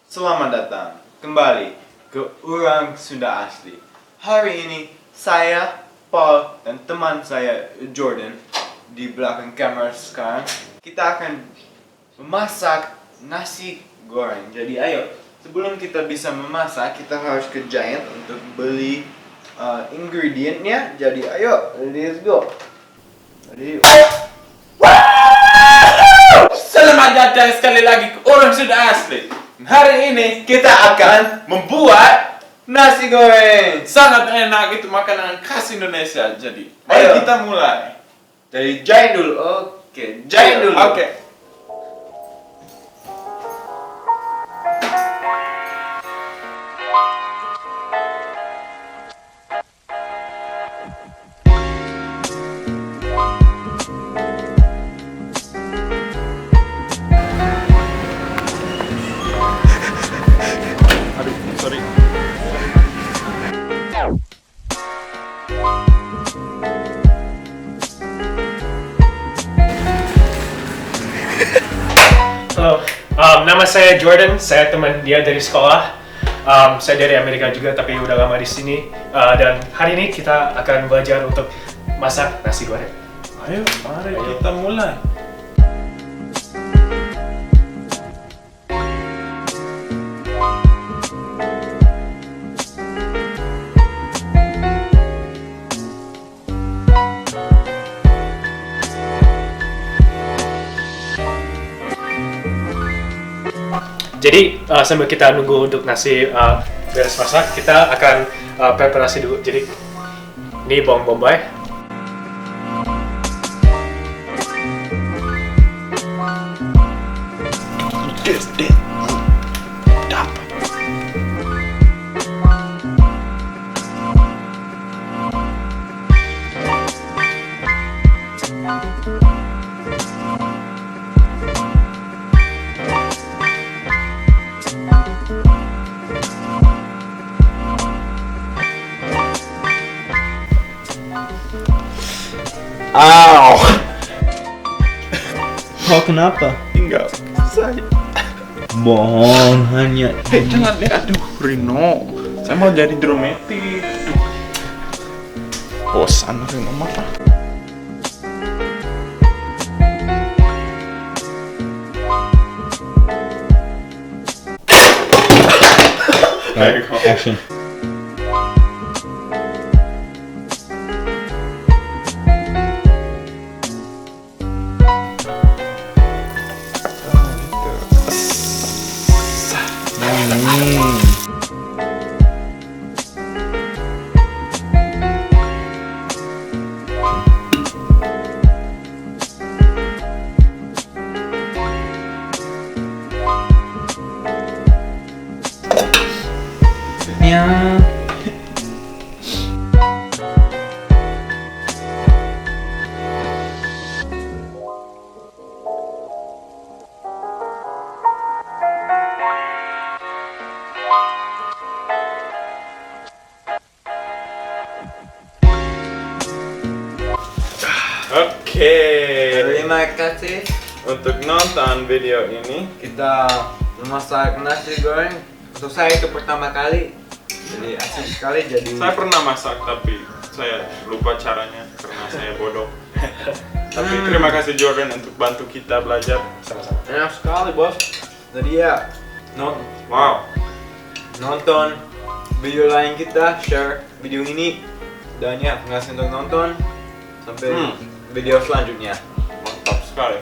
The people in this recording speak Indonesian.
Selamat datang kembali ke Urang Sunda Asli. Hari ini saya, Paul, dan teman saya, Jordan, di belakang kamera sekarang. Kita akan memasak nasi goreng. Jadi ayo, sebelum kita bisa memasak, kita harus ke Giant untuk beli ingredientnya. Jadi ayo, let's go. Jadi Selamat datang sekali lagi ke Urang Sunda Asli. Hari ini kita akan membuat nasi goreng. sangat enak, itu makanan khas Indonesia. Jadi, Ayo. mari kita mulai. Dari Giant dulu. Oke, Giant dulu. Oke. Aduh, sorry. Halo, nama saya Jordan. Saya teman dia dari sekolah. Saya dari Amerika juga, tapi udah lama di sini. Dan hari ini kita akan belajar untuk masak nasi goreng. Ayo, mari kita mulai. Jadi sambil kita nunggu untuk nasi beres masak, kita akan preparasi dulu. Jadi ini bawang bombay. Aw. Oh, kenapa? Tinggal saya. Bohong, hanya Jangan deh, aduh, Reno. Saya mau jadi dramatik. Aduh. Bosan Reno mah. right, action. Ya. Oke. Terima kasih. Untuk nonton video ini, Kita memasak nasi goreng. Untuk saya itu pertama kali. Jadi asik sekali. Jadi saya pernah masak tapi saya lupa caranya karena saya bodoh. Tapi terima kasih Jordan untuk bantu kita belajar. Sama-sama. enak sekali, bos. Jadi ya, Wow. nonton video lain kita, share video ini, dan ya, terima kasih untuk nonton. Sampai video selanjutnya. Mantap sekali.